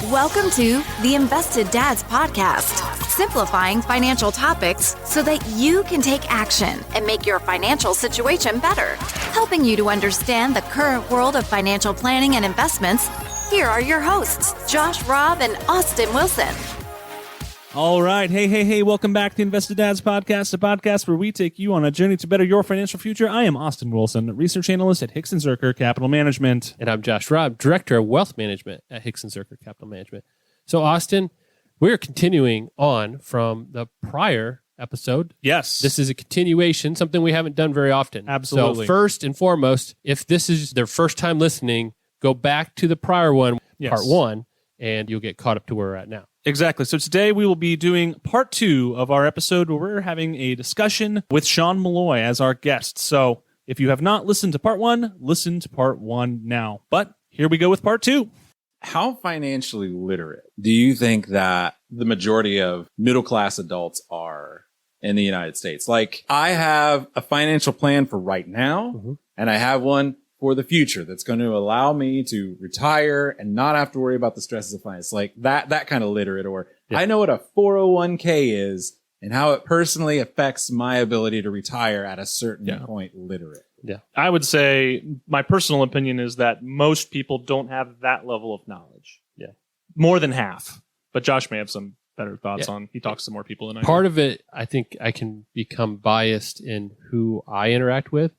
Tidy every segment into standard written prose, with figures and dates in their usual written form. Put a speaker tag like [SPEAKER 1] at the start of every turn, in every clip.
[SPEAKER 1] Welcome to the Invested Dads Podcast, simplifying financial topics so that you can take action and make your financial situation better. Helping you to understand the current world of financial planning and investments, here are your hosts, Josh Robb and Austin Wilson.
[SPEAKER 2] All right. Hey. Welcome back to the Invested Dads Podcast, a podcast where we take you on a journey to better your financial future. I am Austin Wilson, research analyst at Hixon Zuercher Capital Management.
[SPEAKER 3] And I'm Josh Robb, director of wealth management at Hixon Zuercher Capital Management. So, Austin, we're continuing on from the prior episode.
[SPEAKER 2] Yes.
[SPEAKER 3] This is a continuation, something we haven't done very often.
[SPEAKER 2] Absolutely.
[SPEAKER 3] So, first and foremost, if this is their first time listening, go back to the prior one, part one, and you'll get caught up to where we're at now.
[SPEAKER 2] Exactly. So today we will be doing part 2 of our episode where we're having a discussion with Shaun Meloy as our guest. So if you have not listened to part 1, listen to part 1 now. But here we go with part 2.
[SPEAKER 4] How financially literate do you think that the majority of middle-class adults are in the United States? Like, I have a financial plan for right now, and I have one for the future that's going to allow me to retire and not have to worry about the stresses of finance. Like that kind of literate, or I know what a 401k is and how it personally affects my ability to retire at a certain point literate.
[SPEAKER 2] Yeah. I would say my personal opinion is that most people don't have that level of knowledge. Yeah. More than half. But Josh may have some better thoughts on. He talks to more people than I do.
[SPEAKER 3] Part of it, I think I can become biased in who I interact with.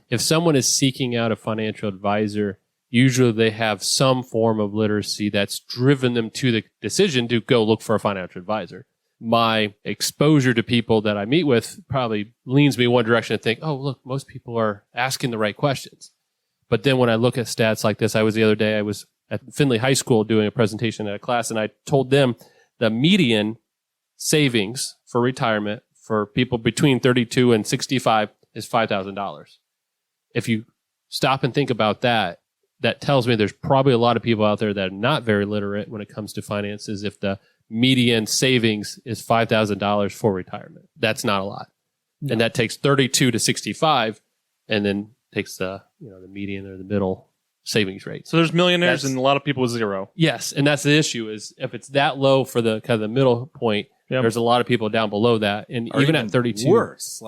[SPEAKER 3] If someone is seeking out a financial advisor, usually they have some form of literacy that's driven them to the decision to go look for a financial advisor. My exposure to people that I meet with probably leans me one direction to think, oh, look, most people are asking the right questions. But then when I look at stats like this, the other day I was at Findlay High School doing a presentation at a class, and I told them the median savings for retirement for people between 32 and 65 is $5,000. If you stop and think about that, that tells me there's probably a lot of people out there that are not very literate when it comes to finances. If the median savings is $5,000 for retirement, that's not a lot. No. And that takes 32 to 65 and then takes the median or the middle savings rate.
[SPEAKER 2] So there's millionaires and a lot of people with zero.
[SPEAKER 3] Yes, and that's the issue is if it's that low for the kind of the middle point, there's a lot of people down below that, and even at 32,
[SPEAKER 4] worse,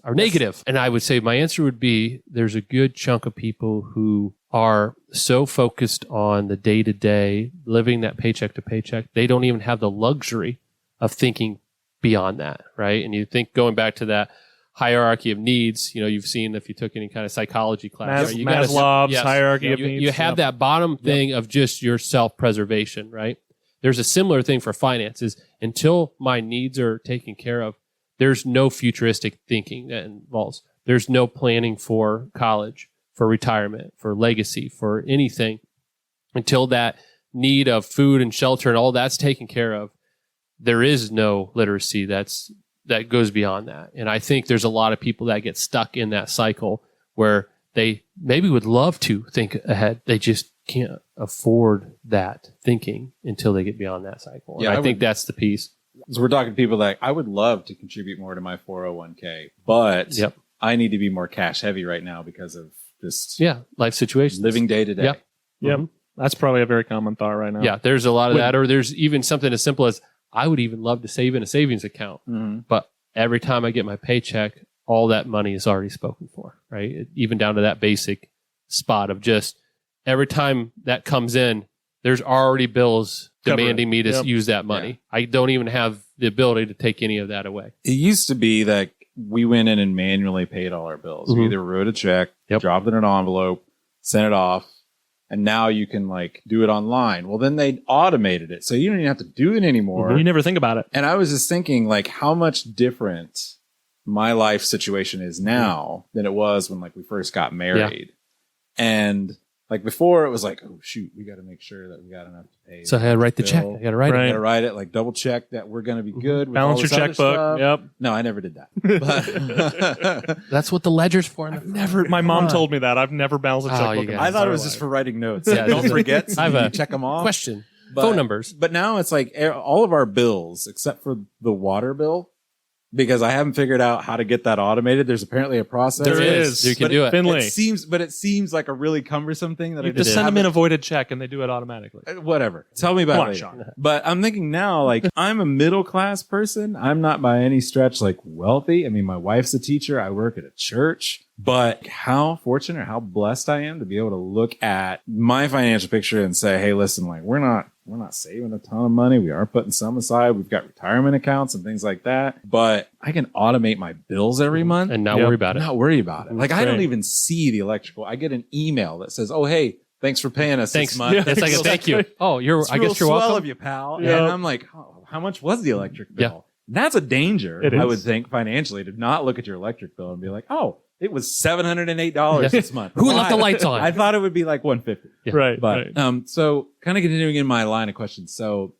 [SPEAKER 3] are negative. And I would say my answer would be there's a good chunk of people who are so focused on the day-to-day, living that paycheck to paycheck, they don't even have the luxury of thinking beyond that, right? And you think going back to that hierarchy of needs, you've seen if you took any kind of psychology class. Right?
[SPEAKER 2] Maslow's hierarchy of needs.
[SPEAKER 3] You have that bottom thing of just your self-preservation, right? There's a similar thing for finances. Until my needs are taken care of, there's no futuristic thinking that involves. There's no planning for college, for retirement, for legacy, for anything. Until that need of food and shelter and all that's taken care of, there is no literacy that goes beyond that. And I think there's a lot of people that get stuck in that cycle where they maybe would love to think ahead. They just can't afford that thinking until they get beyond that cycle. And I think that's the piece.
[SPEAKER 4] So we're talking to people that I would love to contribute more to my 401k, but I need to be more cash heavy right now because of this
[SPEAKER 3] life situation,
[SPEAKER 4] living day to day.
[SPEAKER 2] That's probably a very common thought right now.
[SPEAKER 3] Yeah, there's a lot of that. Or there's even something as simple as I would even love to save in a savings account, but every time I get my paycheck, all that money is already spoken for, right? Even down to that basic spot of just every time that comes in, there's already bills demanding me to use that money. I don't even have the ability to take any of that away.
[SPEAKER 4] It used to be that we went in and manually paid all our bills. We either wrote a check, dropped it in an envelope, sent it off, and now you can do it online. Well, then they automated it, so you don't even have to do it anymore.
[SPEAKER 2] You never think about it.
[SPEAKER 4] And I was just thinking how much different my life situation is now than it was when we first got married. And before it was oh shoot, we got to make sure that we got enough to pay.
[SPEAKER 3] So I had to write the check. I got to write it.
[SPEAKER 4] I got to write it, double check that we're going to be good. With
[SPEAKER 2] balance your checkbook. Yep.
[SPEAKER 4] No, I never did that. But
[SPEAKER 3] that's what the ledger's for.
[SPEAKER 2] My mom told me that. I've never balanced a checkbook.
[SPEAKER 4] I thought it was just for writing notes. Don't forget.
[SPEAKER 3] I have a
[SPEAKER 4] check them off.
[SPEAKER 3] Question. Phone numbers.
[SPEAKER 4] But now it's all of our bills except for the water bill. because I haven't figured out how to get that automated. There's apparently a process.
[SPEAKER 2] There is.
[SPEAKER 3] You can do it.
[SPEAKER 2] Findlay.
[SPEAKER 4] It seems like a really cumbersome thing that
[SPEAKER 2] You
[SPEAKER 4] I
[SPEAKER 2] just
[SPEAKER 4] just
[SPEAKER 2] send them in a
[SPEAKER 4] haven't-
[SPEAKER 2] voided check and they do it automatically.
[SPEAKER 4] Whatever. Tell me about
[SPEAKER 2] Come
[SPEAKER 4] it
[SPEAKER 2] on,
[SPEAKER 4] later.
[SPEAKER 2] Shaun.
[SPEAKER 4] But I'm thinking now, like, I'm a middle class person. I'm not by any stretch like wealthy. I mean, my wife's a teacher. I work at a church. But how fortunate or how blessed I am to be able to look at my financial picture and say, hey, listen, like, we're not saving a ton of money. We are putting some aside. We've got retirement accounts and things like that. But I can automate my bills every month
[SPEAKER 3] And not worry about it.
[SPEAKER 4] not worry about it. Like, I don't
[SPEAKER 2] Right.
[SPEAKER 4] even see the electrical. I get an email that says, oh, hey, thanks for paying us
[SPEAKER 3] Thanks.
[SPEAKER 4] this month.
[SPEAKER 2] Yeah,
[SPEAKER 3] That's like a thank you. Oh,
[SPEAKER 4] It's
[SPEAKER 3] I guess
[SPEAKER 4] real
[SPEAKER 3] you're
[SPEAKER 4] swell
[SPEAKER 3] welcome.
[SPEAKER 4] of you, pal.
[SPEAKER 2] Yeah.
[SPEAKER 4] And I'm like, oh, how much was the electric bill?
[SPEAKER 3] Yeah.
[SPEAKER 4] That's a danger,
[SPEAKER 2] It
[SPEAKER 4] I
[SPEAKER 2] is.
[SPEAKER 4] would think, financially, to not look at your electric bill and be like, oh, it was $708 this month.
[SPEAKER 3] Who left the lights on?
[SPEAKER 4] I thought it would be like $150.
[SPEAKER 3] Yeah.
[SPEAKER 2] Right.
[SPEAKER 4] But
[SPEAKER 2] right.
[SPEAKER 4] so kind of continuing in my line of questions. So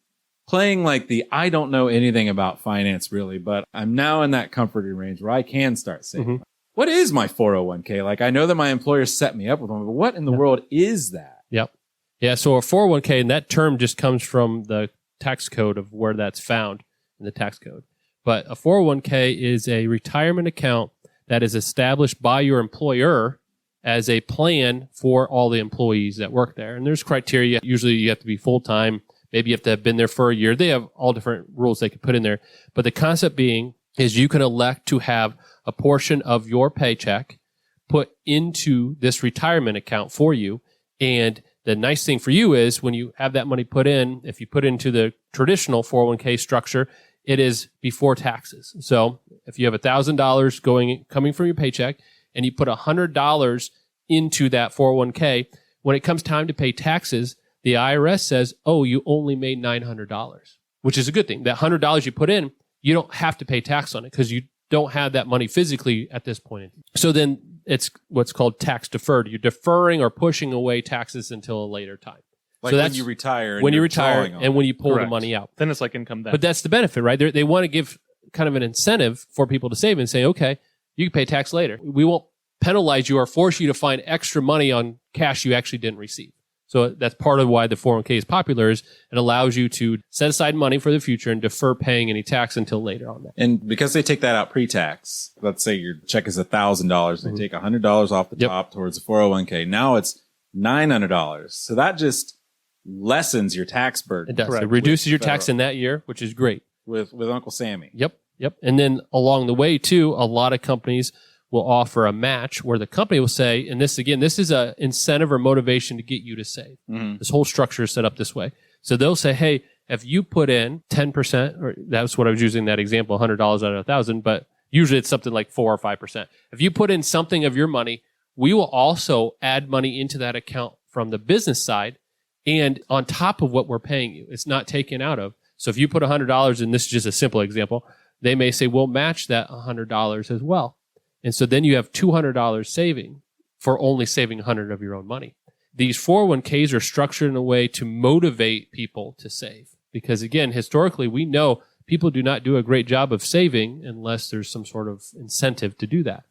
[SPEAKER 4] playing like I don't know anything about finance really, but I'm now in that comforting range where I can start saving.
[SPEAKER 3] Mm-hmm.
[SPEAKER 4] What is my 401k? Like, I know that my employer set me up with one, but what in the world is that?
[SPEAKER 3] Yep. Yeah. So a 401k, and that term just comes from the tax code of where that's found in the tax code. But a 401k is a retirement account that is established by your employer as a plan for all the employees that work there. And there's criteria. Usually you have to be full-time. Maybe you have to have been there for a year. They have all different rules they could put in there. But the concept being is you can elect to have a portion of your paycheck put into this retirement account for you. And the nice thing for you is when you have that money put in, if you put into the traditional 401k structure, it is before taxes. So if you have $1,000 coming from your paycheck and you put $100 into that 401k, when it comes time to pay taxes, the IRS says, oh, you only made $900, which is a good thing. That $100 you put in, you don't have to pay tax on it because you don't have that money physically at this point. So then it's what's called tax deferred. You're deferring or pushing away taxes until a later time.
[SPEAKER 4] Like
[SPEAKER 3] So
[SPEAKER 4] when
[SPEAKER 3] that's
[SPEAKER 4] you retire.
[SPEAKER 3] when you
[SPEAKER 4] you're
[SPEAKER 3] retire
[SPEAKER 4] drawing on
[SPEAKER 3] and
[SPEAKER 4] it.
[SPEAKER 3] when you pull
[SPEAKER 2] Correct.
[SPEAKER 3] the money out.
[SPEAKER 2] Then it's like income then.
[SPEAKER 3] But that's the benefit, right? They want to give kind of an incentive for people to save and say, okay, you can pay tax later. We won't penalize you or force you to find extra money on cash you actually didn't receive. So that's part of why the 401k is popular is it allows you to set aside money for the future and defer paying any tax until later on that.
[SPEAKER 4] And because they take that out pre-tax, let's say your check is $1,000, they take $100 off the
[SPEAKER 3] Yep.
[SPEAKER 4] top towards the 401k. Now it's $900. So that just lessens your tax burden.
[SPEAKER 3] It does.
[SPEAKER 2] Correct.
[SPEAKER 3] It reduces your
[SPEAKER 4] With
[SPEAKER 3] tax in that year, which is great.
[SPEAKER 4] with Uncle Sammy.
[SPEAKER 3] Yep. And then along the way too, a lot of companies will offer a match where the company will say, and this is a incentive or motivation to get you to save.
[SPEAKER 4] Mhm.
[SPEAKER 3] This whole structure is set up this way. So they'll say, hey, if you put in 10%, or that's what I was using that example, $100 out of 1,000, but usually it's something like 4 or 5%. If you put in something of your money, we will also add money into that account from the business side and on top of what we're paying you. It's not taken out of. So if you put $100, and this is just a simple example, they may say, we'll match that $100 as well. And so then you have $200 saving for only saving $100 of your own money. These 401ks are structured in a way to motivate people to save. Because again, historically, we know people do not do a great job of saving unless there's some sort of incentive to do that.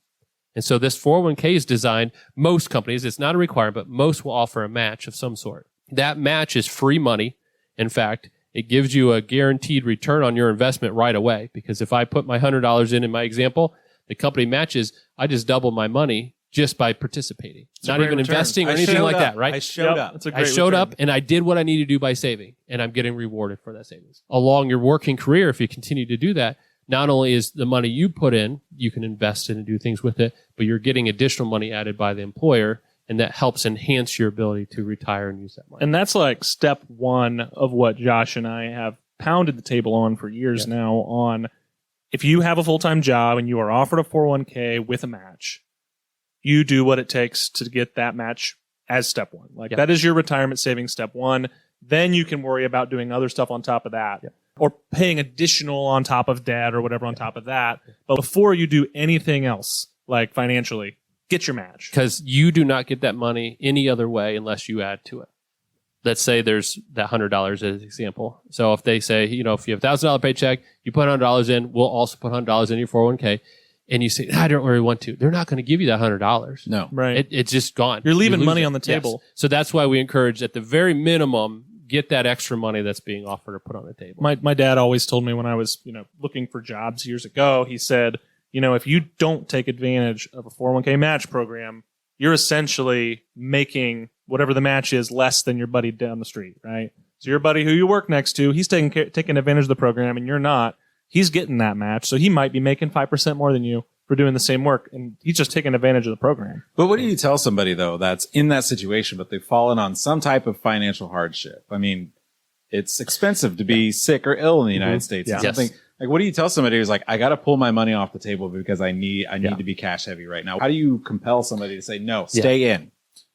[SPEAKER 3] And so this 401k is designed, most companies, it's not a requirement, but most will offer a match of some sort. That match is free money. In fact, it gives you a guaranteed return on your investment right away. Because if I put my $100 in my example, the company matches, I just double my money just by participating.
[SPEAKER 2] It's a
[SPEAKER 3] Not
[SPEAKER 2] great
[SPEAKER 3] even
[SPEAKER 2] return.
[SPEAKER 3] investing or
[SPEAKER 4] I
[SPEAKER 3] anything
[SPEAKER 4] showed
[SPEAKER 3] like
[SPEAKER 4] up.
[SPEAKER 3] that, right?
[SPEAKER 4] I showed up.
[SPEAKER 2] That's a
[SPEAKER 3] I
[SPEAKER 2] great
[SPEAKER 3] showed
[SPEAKER 2] return.
[SPEAKER 3] up and I did what I needed to do by saving, and I'm getting rewarded for that savings. Along your working career, if you continue to do that, not only is the money you put in, you can invest in and do things with it, but you're getting additional money added by the employer, and that helps enhance your ability to retire and use that money.
[SPEAKER 2] And that's like step one of what Josh and I have pounded the table on for years now on if you have a full-time job and you are offered a 401k with a match, you do what it takes to get that match as step one. Like that is your retirement savings step one. Then you can worry about doing other stuff on top of that or paying additional on top of debt or whatever on top of that. But before you do anything else, like financially, get your match.
[SPEAKER 3] Because you do not get that money any other way unless you add to it. Let's say there's that $100 as an example. So if they say, if you have $1,000 paycheck, you put $100 in, we'll also put $100 in your 401k. And you say, I don't really want to. They're not going to give you that $100.
[SPEAKER 4] No.
[SPEAKER 2] Right.
[SPEAKER 3] It's just gone.
[SPEAKER 2] You're leaving
[SPEAKER 3] You lose
[SPEAKER 2] money
[SPEAKER 3] it.
[SPEAKER 2] on the table.
[SPEAKER 3] Yes. So that's why we encourage at the very minimum get that extra money that's being offered or put on the table.
[SPEAKER 2] My dad always told me when I was, looking for jobs years ago, he said, if you don't take advantage of a 401k match program, you're essentially making whatever the match is less than your buddy down the street, right? So your buddy who you work next to, he's taking advantage of the program and you're not. He's getting that match, so he might be making 5% more than you for doing the same work, and he's just taking advantage of the program.
[SPEAKER 4] But what do you tell somebody, though, that's in that situation, but they've fallen on some type of financial hardship? I mean, it's expensive to be sick or ill in the United States.
[SPEAKER 2] Yeah.
[SPEAKER 4] Something like, what do you tell somebody who's like, I got to pull my money off the table because I need to be cash heavy right now? How do you compel somebody to say, no, stay in?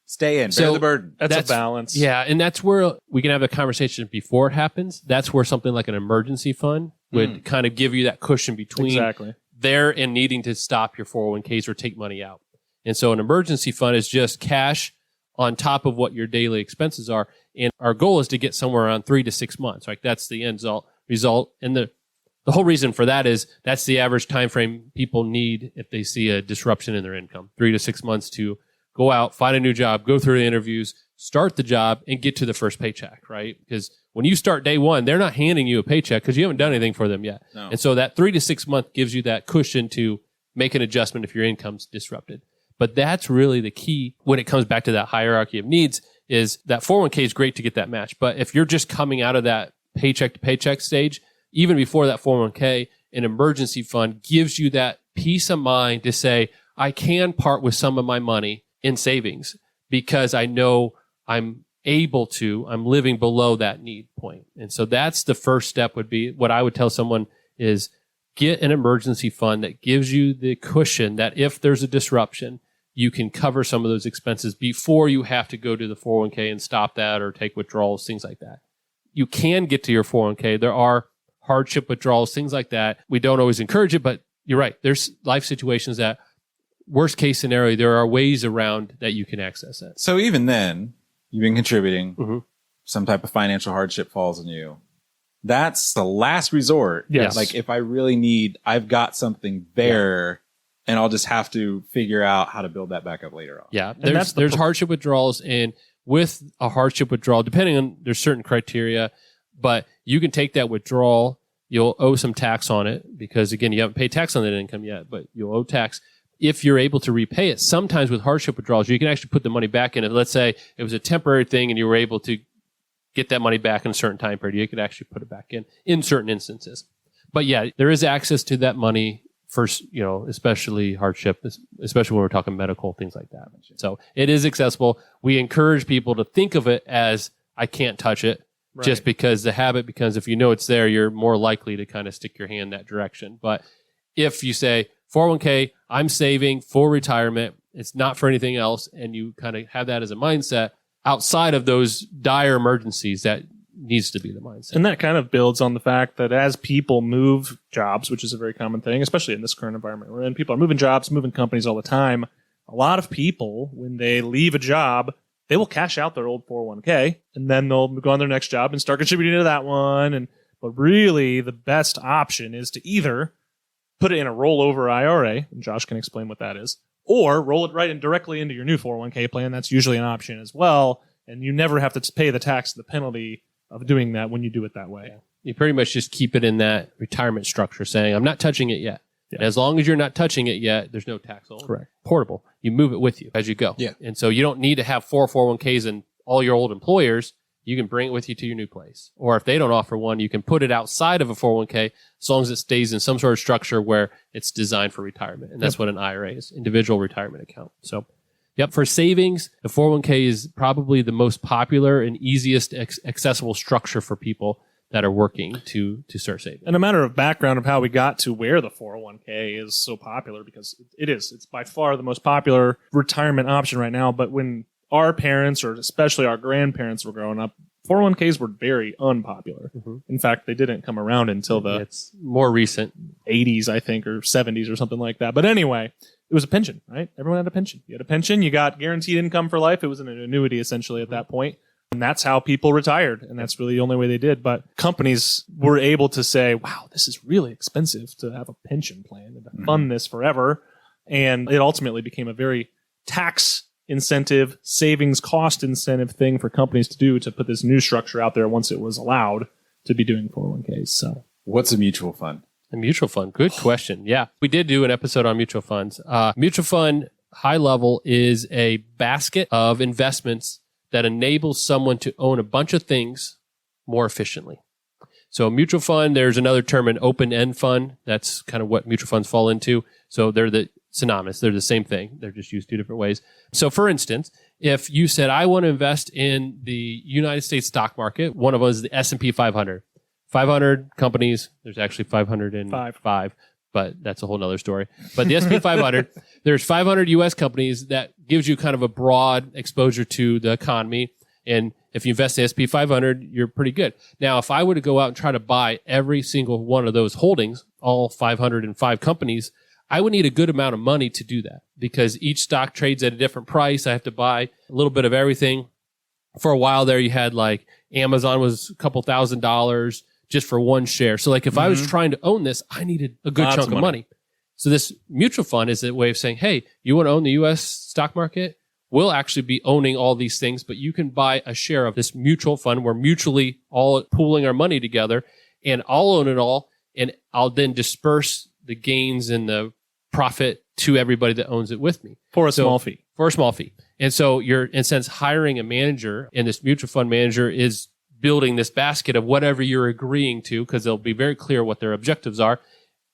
[SPEAKER 4] Stay in. Bear the burden.
[SPEAKER 2] That's a balance.
[SPEAKER 3] Yeah, and that's where we can have a conversation before it happens. That's where something like an emergency fund would kind of give you that cushion between there and needing to stop your 401ks or take money out. And so an emergency fund is just cash on top of what your daily expenses are. And our goal is to get somewhere around 3 to 6 months. Right? That's the end result. And the whole reason for that is that's the average time frame people need if they see a disruption in their income. 3 to 6 months to go out, find a new job, go through the interviews, start the job, and get to the first paycheck, right? Because when you start day one, they're not handing you a paycheck because you haven't done anything for them yet. No. And so that 3 to 6 month gives you that cushion to make an adjustment if your income's disrupted. But that's really the key when it comes back to that hierarchy of needs is that 401k is great to get that match. But if you're just coming out of that paycheck to paycheck stage, even before that 401k, an emergency fund gives you that peace of mind to say, I can part with some of my money in savings because I know I'm living below that need point. And so that's the first step would be what I would tell someone is get an emergency fund that gives you the cushion that if there's a disruption, you can cover some of those expenses before you have to go to the 401k and stop that or take withdrawals, things like that. You can get to your 401k. There are hardship withdrawals, things like that. We don't always encourage it, but you're right. There's life situations that worst case scenario, there are ways around that you can access it.
[SPEAKER 4] So even then, you've been contributing. Some type of financial hardship falls on you. That's the last resort.
[SPEAKER 2] Yes.
[SPEAKER 4] Like if I really need, I've got something there and I'll just have to figure out how to build that back up later on.
[SPEAKER 3] Yeah. There's hardship withdrawals, and with a hardship withdrawal, depending on, there's certain criteria, but you can take that withdrawal. You'll owe some tax on it because again, you haven't paid tax on that income yet, but you'll owe tax. If you're able to repay it, sometimes with hardship withdrawals, you can actually put the money back in it. Let's say it was a temporary thing and you were able to get that money back in a certain time period. You could actually put it back in certain instances. But yeah, there is access to that money for, especially hardship, especially when we're talking medical, things like that. So it is accessible. We encourage people to think of it as I can't touch it just because the habit, because if you know it's there, you're more likely to kind of stick your hand that direction. But if you say, 401k, I'm saving for retirement. It's not for anything else. And you kind of have that as a mindset outside of those dire emergencies. That needs to be the mindset.
[SPEAKER 2] And that kind of builds on the fact that as people move jobs, which is a very common thing, especially in this current environment we're in, people are moving jobs, moving companies all the time. A lot of people, when they leave a job, they will cash out their old 401k and then they'll go on their next job and start contributing to that one. But really the best option is to either put it in a rollover IRA, and Josh can explain what that is, or roll it right in directly into your new 401k plan. That's usually an option as well, and you never have to pay the tax, the penalty of doing that when you do it that way.
[SPEAKER 3] Yeah. You pretty much just keep it in that retirement structure, saying, I'm not touching it yet. Yeah. As long as you're not touching it yet, there's no tax on it.
[SPEAKER 2] Correct.
[SPEAKER 3] Portable. You move it with you as you go.
[SPEAKER 4] Yeah.
[SPEAKER 3] And so you don't need to have 4 401ks and all your old employers. You can bring it with you to your new place. Or if they don't offer one, you can put it outside of a 401k as long as it stays in some sort of structure where it's designed for retirement. And that's what an IRA is, individual retirement account. So, for savings, the 401k is probably the most popular and easiest accessible structure for people that are working to start saving.
[SPEAKER 2] And a matter of background of how we got to where the 401k is so popular, because it's by far the most popular retirement option right now. But when our parents, or especially our grandparents, were growing up, 401ks were very unpopular. In fact, they didn't come around until
[SPEAKER 3] it's more recent
[SPEAKER 2] 80s, I think, or 70s or something like that. But anyway, it was a pension, right? Everyone had a pension. You had a pension, you got guaranteed income for life. It was an annuity essentially at that point. And that's how people retired. And that's really the only way they did. But companies were able to say, wow, this is really expensive to have a pension plan and to fund this forever. And it ultimately became a very tax incentive, savings cost incentive thing for companies to do to put this new structure out there once it was allowed to be doing 401ks. So
[SPEAKER 4] what's a mutual fund?
[SPEAKER 3] A mutual fund. Good question. Yeah. We did do an episode on mutual funds. Mutual fund, high level, is a basket of investments that enables someone to own a bunch of things more efficiently. So a mutual fund, there's another term, an open-end fund. That's kind of what mutual funds fall into. So they're synonymous. They're the same thing. They're just used two different ways. So for instance, if you said, I want to invest in the United States stock market, one of them is the S&P 500. 500 companies. There's actually 505, but that's a whole nother story. But the S&P 500, there's 500 U.S. companies that gives you kind of a broad exposure to the economy. And if you invest in the S&P 500, you're pretty good. Now, if I were to go out and try to buy every single one of those holdings, all 505 companies, I would need a good amount of money to do that because each stock trades at a different price. I have to buy a little bit of everything. For a while there, you had like Amazon was a couple $1,000s just for one share. So like if I was trying to own this, I needed a good chunk of money. So this mutual fund is a way of saying, hey, you want to own the U.S. stock market? We'll actually be owning all these things, but you can buy a share of this mutual fund. We're mutually all pooling our money together, and I'll own it all, and I'll then disperse the gains and the profit to everybody that owns it with me.
[SPEAKER 2] For a small fee.
[SPEAKER 3] For a small fee. And so you're, in a sense, hiring a manager, and this mutual fund manager is building this basket of whatever you're agreeing to, because they'll be very clear what their objectives are.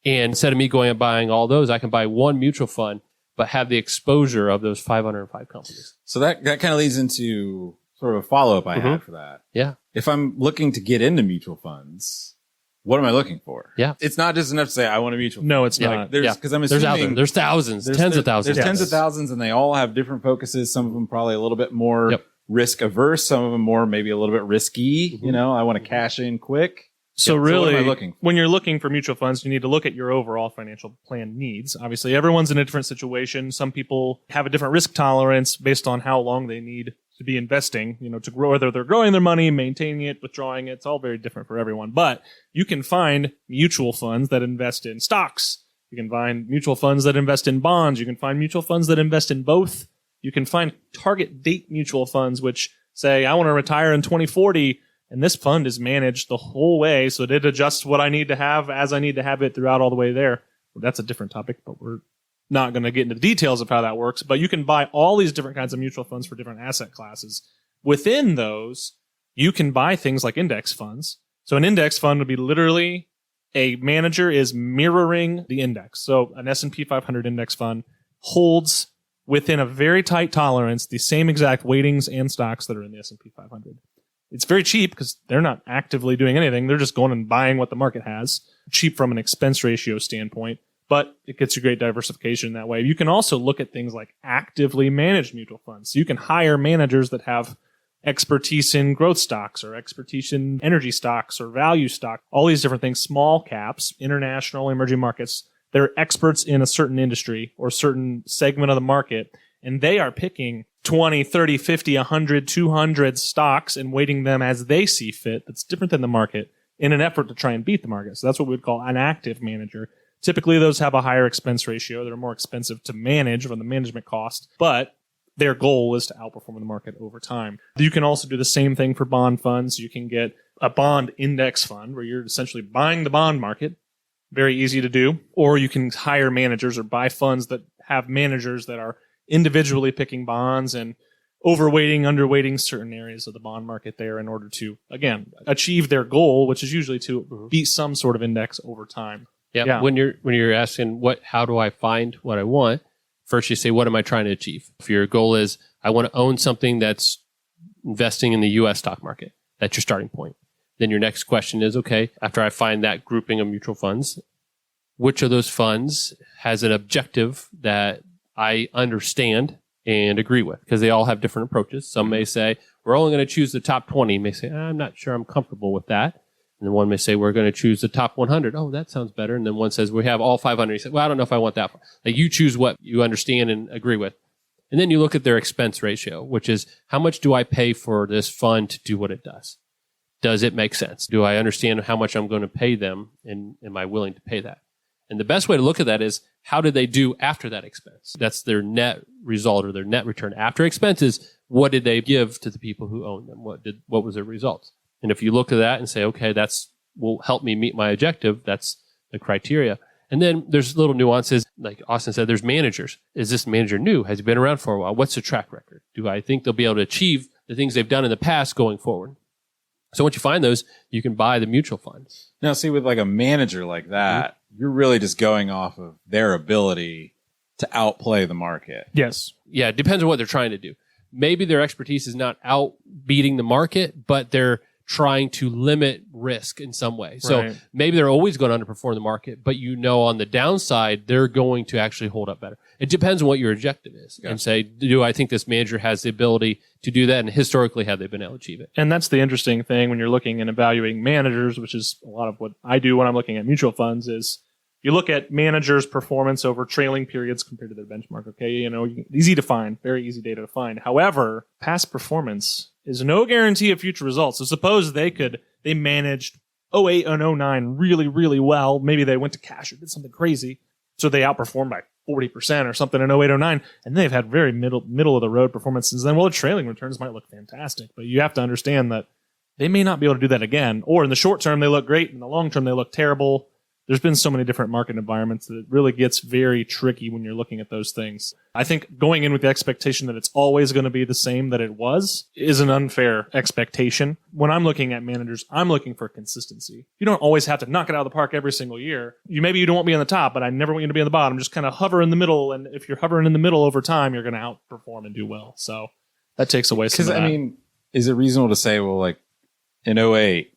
[SPEAKER 3] And instead of me going and buying all those, I can buy one mutual fund, but have the exposure of those 505 companies.
[SPEAKER 4] So that kind of leads into sort of a follow-up I had for that.
[SPEAKER 3] Yeah.
[SPEAKER 4] If I'm looking to get into mutual funds, what am I looking for?
[SPEAKER 3] Yeah.
[SPEAKER 4] It's not just enough to say I want a mutual fund.
[SPEAKER 2] No, it's not.
[SPEAKER 4] Because I'm assuming
[SPEAKER 3] There's thousands, tens of thousands.
[SPEAKER 4] There's tens of thousands, and they all have different focuses. Some of them probably a little bit more risk averse. Some of them more maybe a little bit risky. You know, I want to cash in quick.
[SPEAKER 2] So
[SPEAKER 4] what
[SPEAKER 2] really,
[SPEAKER 4] am I looking for?
[SPEAKER 2] When you're looking for mutual funds, you need to look at your overall financial plan needs. Obviously, everyone's in a different situation. Some people have a different risk tolerance based on how long they need to be investing, you know, to grow, whether they're growing their money, maintaining it, withdrawing it. It's all very different for everyone. But you can find mutual funds that invest in stocks. You can find mutual funds that invest in bonds. You can find mutual funds that invest in both. You can find target date mutual funds, which say, I want to retire in 2040. And this fund is managed the whole way, so it adjusts what I need to have as I need to have it throughout all the way there. Well, that's a different topic, but we're not going to get into the details of how that works. But you can buy all these different kinds of mutual funds for different asset classes. Within those, you can buy things like index funds. So an index fund would be literally a manager is mirroring the index. So an S&P 500 index fund holds within a very tight tolerance the same exact weightings and stocks that are in the S&P 500. It's very cheap because they're not actively doing anything. They're just going and buying what the market has. Cheap from an expense ratio standpoint, but it gets you great diversification that way. You can also look at things like actively managed mutual funds. So you can hire managers that have expertise in growth stocks or expertise in energy stocks or value stock, all these different things, small caps, international, emerging markets. They're experts in a certain industry or certain segment of the market, and they are picking 20, 30, 50, 100, 200 stocks and weighting them as they see fit. That's different than the market in an effort to try and beat the market. So that's what we would call an active manager. Typically, those have a higher expense ratio. They're more expensive to manage from the management cost, but their goal is to outperform the market over time. You can also do the same thing for bond funds. You can get a bond index fund where you're essentially buying the bond market. Very easy to do. Or you can hire managers or buy funds that have managers that are individually picking bonds and overweighting, underweighting certain areas of the bond market there in order to, again, achieve their goal, which is usually to beat some sort of index over time.
[SPEAKER 3] Yeah. When you're asking how do I find what I want, first you say, what am I trying to achieve? If your goal is, I want to own something that's investing in the U.S. stock market, that's your starting point. Then your next question is, okay, after I find that grouping of mutual funds, which of those funds has an objective that I understand and agree with? Because they all have different approaches. Some may say, we're only going to choose the top 20. May say, I'm not sure I'm comfortable with that. And then one may say, we're going to choose the top 100. Oh, that sounds better. And then one says, we have all 500. You say, well, I don't know if I want that. Like, you choose what you understand and agree with. And then you look at their expense ratio, which is how much do I pay for this fund to do what it does? Does it make sense? Do I understand how much I'm going to pay them? And am I willing to pay that? And the best way to look at that is, how did they do after that expense? That's their net result or their net return after expenses. What did they give to the people who own them? What was their results? And if you look at that and say, okay, that's will help me meet my objective, that's the criteria. And then there's little nuances. Like Austin said, there's managers. Is this manager new? Has he been around for a while? What's the track record? Do I think they'll be able to achieve the things they've done in the past going forward? So once you find those, you can buy the mutual fund.
[SPEAKER 4] Now, see, with like a manager like that, you're really just going off of their ability to outplay the market.
[SPEAKER 2] Yes.
[SPEAKER 3] Yeah, it depends on what they're trying to do. Maybe their expertise is not outbeating the market, but they're trying to limit risk in some way. So maybe they're always going to underperform the market, but on the downside, they're going to actually hold up better. It depends on what your objective is and say, do I think this manager has the ability to do that? And historically, have they been able to achieve it?
[SPEAKER 2] And that's the interesting thing when you're looking and evaluating managers, which is a lot of what I do when I'm looking at mutual funds, is you look at managers' performance over trailing periods compared to their benchmark. Okay, easy to find, very easy data to find. However, past performance is no guarantee of future results. So suppose they managed 08 and 09 really, really well. Maybe they went to cash or did something crazy. So they outperformed by 40% or something in 08, 09. And they've had very middle of the road performances. Then, well, the trailing returns might look fantastic. But you have to understand that they may not be able to do that again. Or in the short term, they look great. In the long term, they look terrible. There's been so many different market environments that it really gets very tricky when you're looking at those things. I think going in with the expectation that it's always going to be the same that it was is an unfair expectation. When I'm looking at managers, I'm looking for consistency. You don't always have to knock it out of the park every single year. Maybe you don't want to be on the top, but I never want you to be on the bottom. Just kind of hover in the middle. And if you're hovering in the middle over time, you're going to outperform and do well. So that takes away some of that.
[SPEAKER 4] Because, I mean, is it reasonable to say, well, like in 08,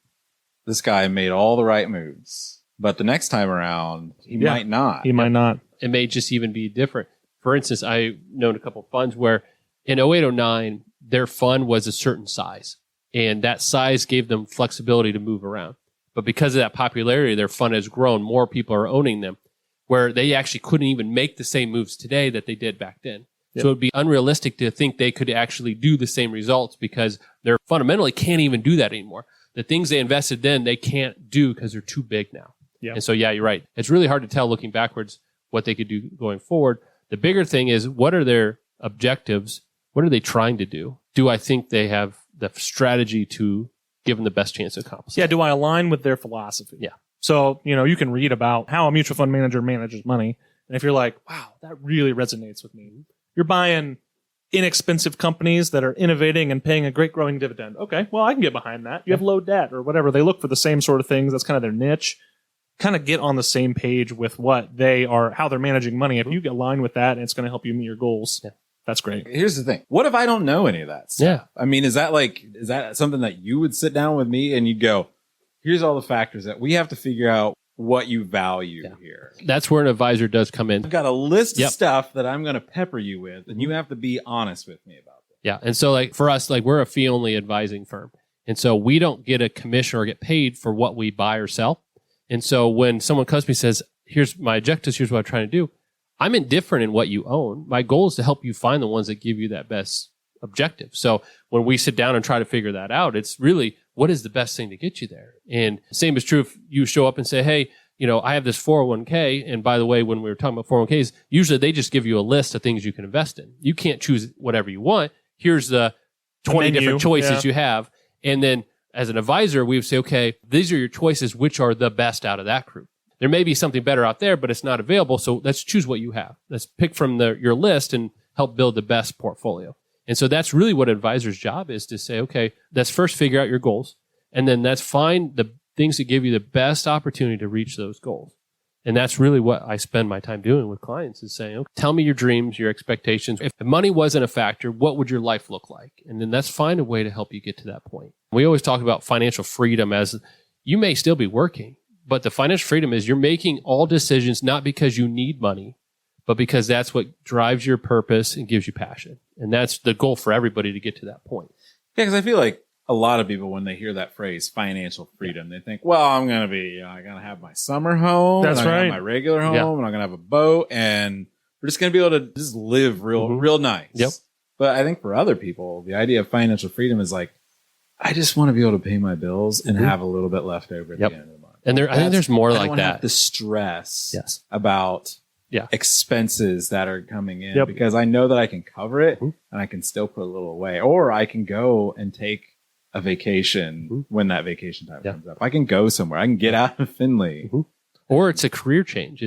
[SPEAKER 4] this guy made all the right moves, but the next time around, he might not.
[SPEAKER 2] He might not.
[SPEAKER 3] It may just even be different. For instance, I've known a couple of funds where in 08, 09, their fund was a certain size, and that size gave them flexibility to move around. But because of that popularity, their fund has grown. More people are owning them, where they actually couldn't even make the same moves today that they did back then. Yep. So it would be unrealistic to think they could actually do the same results because they fundamentally can't even do that anymore. The things they invested then, they can't do because they're too big now.
[SPEAKER 2] Yep.
[SPEAKER 3] And so, you're right. It's really hard to tell looking backwards what they could do going forward. The bigger thing is, what are their objectives? What are they trying to do? Do I think they have the strategy to give them the best chance of accomplishing?
[SPEAKER 2] Yeah, do I align with their philosophy?
[SPEAKER 3] Yeah.
[SPEAKER 2] So, you can read about how a mutual fund manager manages money. And if you're like, wow, that really resonates with me. You're buying inexpensive companies that are innovating and paying a great growing dividend. Okay, well, I can get behind that. You have low debt or whatever. They look for the same sort of things. That's kind of their niche. Kind of get on the same page with what they are, how they're managing money. If you align with that and it's going to help you meet your goals, that's great.
[SPEAKER 4] Here's the thing. What if I don't know any of that stuff?
[SPEAKER 3] Yeah.
[SPEAKER 4] I mean, is that something that you would sit down with me and you'd go, here's all the factors that we have to figure out what you value here.
[SPEAKER 3] That's where an advisor does come in.
[SPEAKER 4] I've got a list of stuff that I'm going to pepper you with, and you have to be honest with me about it.
[SPEAKER 3] Yeah. And so for us, we're a fee-only advising firm. And so we don't get a commission or get paid for what we buy or sell. And so when someone comes to me and says, here's my objectives, here's what I'm trying to do, I'm indifferent in what you own. My goal is to help you find the ones that give you that best objective. So when we sit down and try to figure that out, it's really, what is the best thing to get you there? And same is true if you show up and say, hey, I have this 401k. And by the way, when we were talking about 401ks, usually they just give you a list of things you can invest in. You can't choose whatever you want. Here's the 20 different choices you have. And then as an advisor, we would say, okay, these are your choices. Which are the best out of that group? There may be something better out there, but it's not available. So let's choose what you have. Let's pick from your list and help build the best portfolio. And so that's really what an advisor's job is, to say, okay, let's first figure out your goals. And then let's find the things that give you the best opportunity to reach those goals. And that's really what I spend my time doing with clients, is saying, okay, tell me your dreams, your expectations. If money wasn't a factor, what would your life look like? And then let's find a way to help you get to that point. We always talk about financial freedom as you may still be working, but the financial freedom is you're making all decisions not because you need money, but because that's what drives your purpose and gives you passion. And that's the goal for everybody, to get to that point.
[SPEAKER 4] Yeah, because I feel like a lot of people, when they hear that phrase, financial freedom, they think, well, I'm going to be, I'm going to have my summer home.
[SPEAKER 2] That's
[SPEAKER 4] and I'm
[SPEAKER 2] right.
[SPEAKER 4] gonna have my regular home, and I'm going to have a boat, and we're just going to be able to just live real nice.
[SPEAKER 3] Yep.
[SPEAKER 4] But I think for other people, the idea of financial freedom is like, I just want to be able to pay my bills and have a little bit left over at the end of the month.
[SPEAKER 3] And I think there's more like
[SPEAKER 4] I don't
[SPEAKER 3] that.
[SPEAKER 4] have to stress
[SPEAKER 3] Yes.
[SPEAKER 4] about expenses that are coming in
[SPEAKER 2] Yep.
[SPEAKER 4] because I know that I can cover it and I can still put a little away, or I can go and take a vacation when that vacation time comes up. I can go somewhere. I can get out of Findlay.
[SPEAKER 3] Or it's a career change.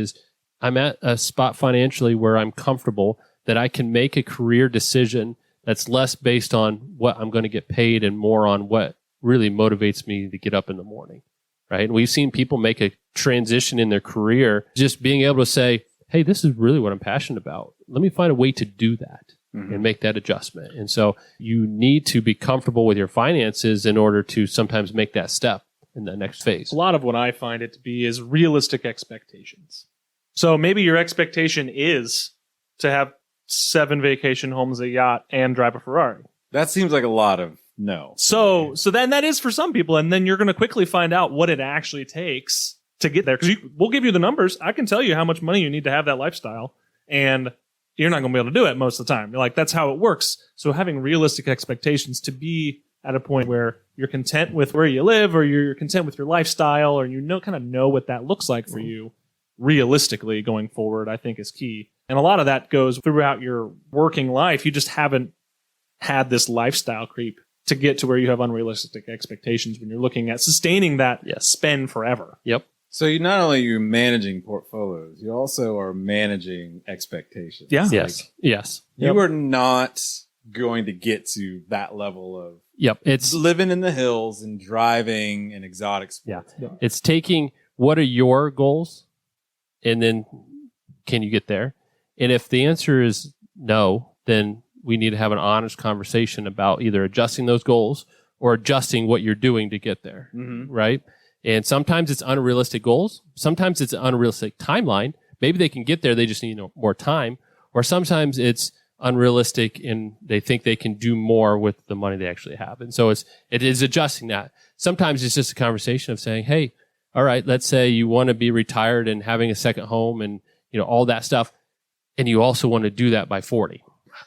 [SPEAKER 3] I'm at a spot financially where I'm comfortable that I can make a career decision that's less based on what I'm going to get paid and more on what really motivates me to get up in the morning, right? And we've seen people make a transition in their career, just being able to say, hey, this is really what I'm passionate about. Let me find a way to do that and make that adjustment. And so you need to be comfortable with your finances in order to sometimes make that step in the next phase.
[SPEAKER 2] A lot of what I find it to be is realistic expectations. So maybe your expectation is to have 7 vacation homes, a yacht, and drive a Ferrari.
[SPEAKER 4] That seems like a lot of no.
[SPEAKER 2] So then that is for some people, and then you're going to quickly find out what it actually takes to get there. Because we'll give you the numbers. I can tell you how much money you need to have that lifestyle, and you're not going to be able to do it most of the time. Like, that's how it works. So having realistic expectations to be at a point where you're content with where you live, or you're content with your lifestyle, or kind of know what that looks like for you realistically going forward, I think is key. And a lot of that goes throughout your working life. You just haven't had this lifestyle creep to get to where you have unrealistic expectations when you're looking at sustaining that spend forever.
[SPEAKER 3] Yep.
[SPEAKER 4] So you not only you're managing portfolios, you also are managing expectations.
[SPEAKER 2] Yeah.
[SPEAKER 3] Yes.
[SPEAKER 4] You are not going to get to that level of
[SPEAKER 3] it's
[SPEAKER 4] living in the hills and driving an exotic sports car.
[SPEAKER 3] It's taking what are your goals and then can you get there? And if the answer is no, then we need to have an honest conversation about either adjusting those goals or adjusting what you're doing to get there, right? And sometimes it's unrealistic goals. Sometimes it's an unrealistic timeline. Maybe they can get there. They just need more time. Or sometimes it's unrealistic and they think they can do more with the money they actually have. And so it is adjusting that. Sometimes it's just a conversation of saying, hey, all right, let's say you want to be retired and having a second home and all that stuff. And you also want to do that by 40.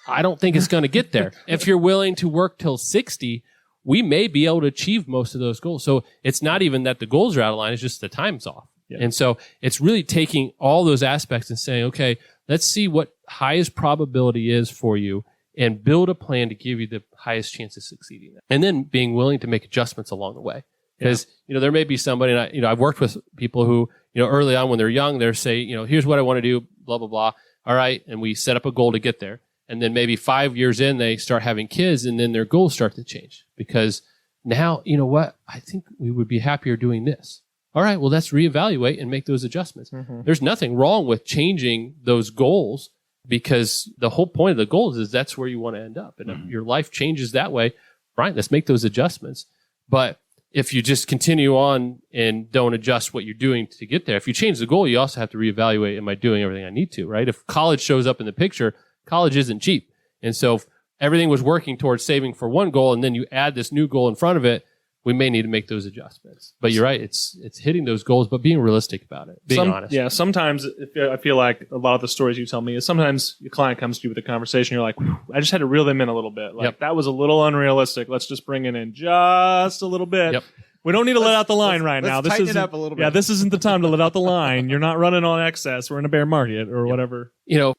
[SPEAKER 3] I don't think it's going to get there. If you're willing to work till 60, we may be able to achieve most of those goals. So it's not even that the goals are out of line, it's just the time's off. Yeah. And so it's really taking all those aspects and saying, okay, let's see what highest probability is for you and build a plan to give you the highest chance of succeeding. And then being willing to make adjustments along the way. Because, there may be somebody, and I've worked with people who, early on when they're young, they're say, here's what I want to do, blah, blah, blah. All right. And we set up a goal to get there. And then maybe 5 years in, they start having kids and then their goals start to change because now, you know what? I think we would be happier doing this. All right. Well, let's reevaluate and make those adjustments. There's nothing wrong with changing those goals because the whole point of the goals is that's where you want to end up. And if your life changes that way, right, let's make those adjustments. But if you just continue on and don't adjust what you're doing to get there, if you change the goal, you also have to reevaluate, am I doing everything I need to, right? If college shows up in the picture, college isn't cheap. And so if everything was working towards saving for one goal and then you add this new goal in front of it, we may need to make those adjustments. But you're right, it's hitting those goals, but being realistic about it, being honest.
[SPEAKER 2] Yeah, sometimes I feel like a lot of the stories you tell me is sometimes your client comes to you with a conversation, you're like, I just had to reel them in a little bit. Like, that was a little unrealistic. Let's just bring it in just a little bit. Yep. We don't need to let out the line right now.
[SPEAKER 4] This tighten it up a little bit.
[SPEAKER 2] Yeah, this isn't the time to let out the line. You're not running on excess. We're in a bear market or whatever.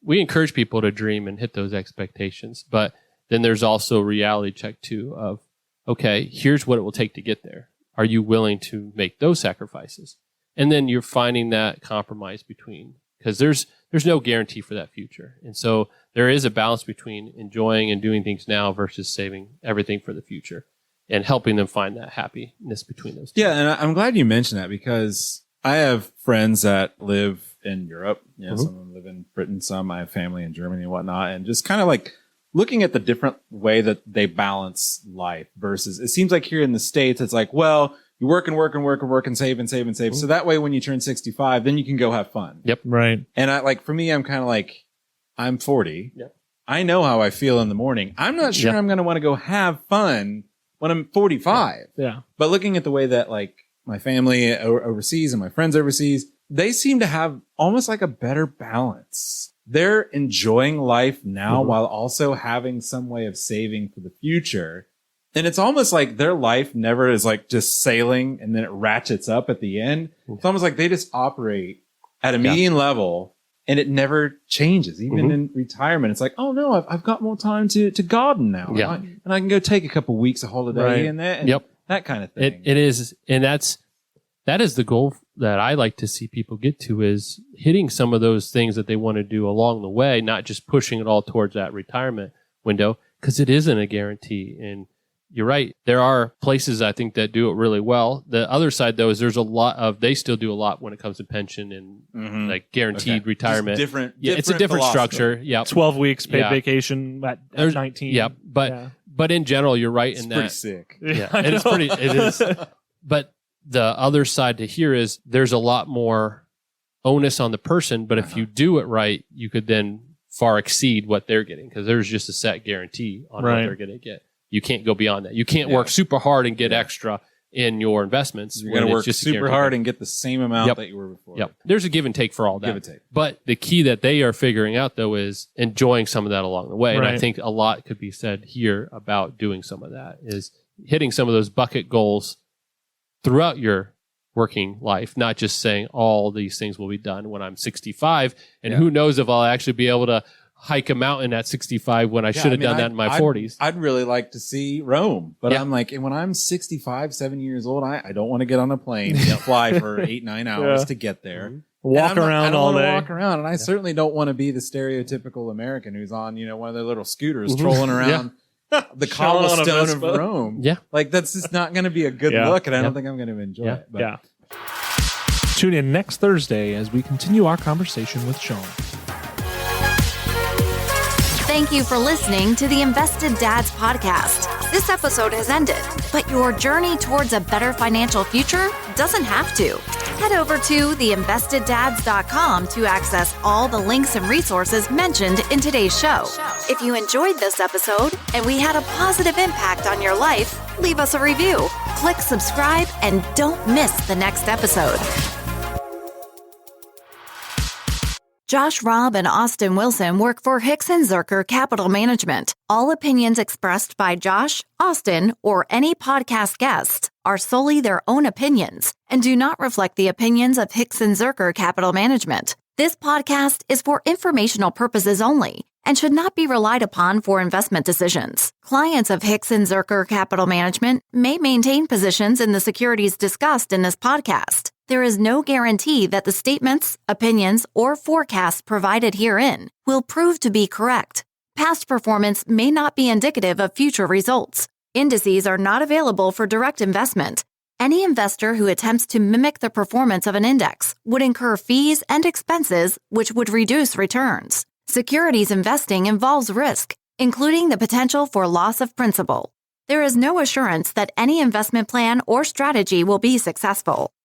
[SPEAKER 3] We encourage people to dream and hit those expectations, but then there's also a reality check too of, okay, here's what it will take to get there. Are you willing to make those sacrifices? And then you're finding that compromise between, because there's no guarantee for that future. And so there is a balance between enjoying and doing things now versus saving everything for the future and helping them find that happiness between those two.
[SPEAKER 4] Yeah, and I'm glad you mentioned that because I have friends that live in Europe. Some of them live in Britain, some I have family in Germany and whatnot, and just kind of like looking at the different way that they balance life versus it seems like here in the States, it's like, well, you work and save and save and save. So that way, when you turn 65, then you can go have fun.
[SPEAKER 2] Yep. Right.
[SPEAKER 4] And for me, I'm kind of like, I'm 40. Yep. I know how I feel in the morning. I'm not sure I'm going to want to go have fun when I'm 45.
[SPEAKER 2] Yeah.
[SPEAKER 4] But looking at the way that like my family overseas and my friends overseas, they seem to have almost like a better balance. They're enjoying life now while also having some way of saving for the future. And it's almost like their life never is like just sailing and then it ratchets up at the end. It's almost like they just operate at a median level And it never changes. Even in retirement, it's like, oh no, I've got more time to garden now.
[SPEAKER 3] Yeah.
[SPEAKER 4] And I can go take a couple weeks of holiday and that, and that kind of thing.
[SPEAKER 3] It is. And that is the goal that I like to see people get to, is hitting some of those things that they want to do along the way, not just pushing it all towards that retirement window, because it isn't a guarantee. And you're right. There are places I think that do it really well. The other side, though, is they still do a lot when it comes to pension and like guaranteed retirement.
[SPEAKER 4] It's
[SPEAKER 3] a different structure. Yeah.
[SPEAKER 2] 12 weeks paid vacation at 19.
[SPEAKER 3] Yeah. But in general, you're right in that.
[SPEAKER 4] Pretty sick.
[SPEAKER 3] Yeah. It is. But the other side to here is there's a lot more onus on the person. But if you do it right, you could then far exceed what they're getting, because there's just a set guarantee on what they're going to get. You can't go beyond that. You can't work super hard and get extra in your investments.
[SPEAKER 4] You're going to work super hard and get the same amount that you were before.
[SPEAKER 3] Yep. There's a give and take for all that.
[SPEAKER 4] Give and take.
[SPEAKER 3] But the key that they are figuring out, though, is enjoying some of that along the way. And I think a lot could be said here about doing some of that, is hitting some of those bucket goals throughout your working life, not just saying all these things will be done when I'm 65. And who knows if I'll actually be able to hike a mountain at 65 when I should have done that in my 40s.
[SPEAKER 4] I'd really like to see Rome, but I'm like, and when I'm 65, 7 years old, I don't want to get on a plane and fly for 8-9 hours to get there.
[SPEAKER 2] Walk around all day.
[SPEAKER 4] Walk around, and I certainly don't want to be the stereotypical American who's on, one of their little scooters trolling around the cobblestone of Rome.
[SPEAKER 3] Yeah,
[SPEAKER 4] like that's just not going to be a good look, and I don't think I'm going to enjoy it. But.
[SPEAKER 2] Tune in next Thursday as we continue our conversation with Shaun.
[SPEAKER 1] Thank you for listening to the Invested Dads podcast. This episode has ended, but your journey towards a better financial future doesn't have to. Head over to theinvesteddads.com to access all the links and resources mentioned in today's show. If you enjoyed this episode and we had a positive impact on your life, leave us a review, click subscribe, and don't miss the next episode. Josh Robb and Austin Wilson work for Hicks & Zerker Capital Management. All opinions expressed by Josh, Austin, or any podcast guests are solely their own opinions and do not reflect the opinions of Hicks & Zerker Capital Management. This podcast is for informational purposes only and should not be relied upon for investment decisions. Clients of Hicks & Zerker Capital Management may maintain positions in the securities discussed in this podcast. There is no guarantee that the statements, opinions, or forecasts provided herein will prove to be correct. Past performance may not be indicative of future results. Indices are not available for direct investment. Any investor who attempts to mimic the performance of an index would incur fees and expenses which would reduce returns. Securities investing involves risk, including the potential for loss of principal. There is no assurance that any investment plan or strategy will be successful.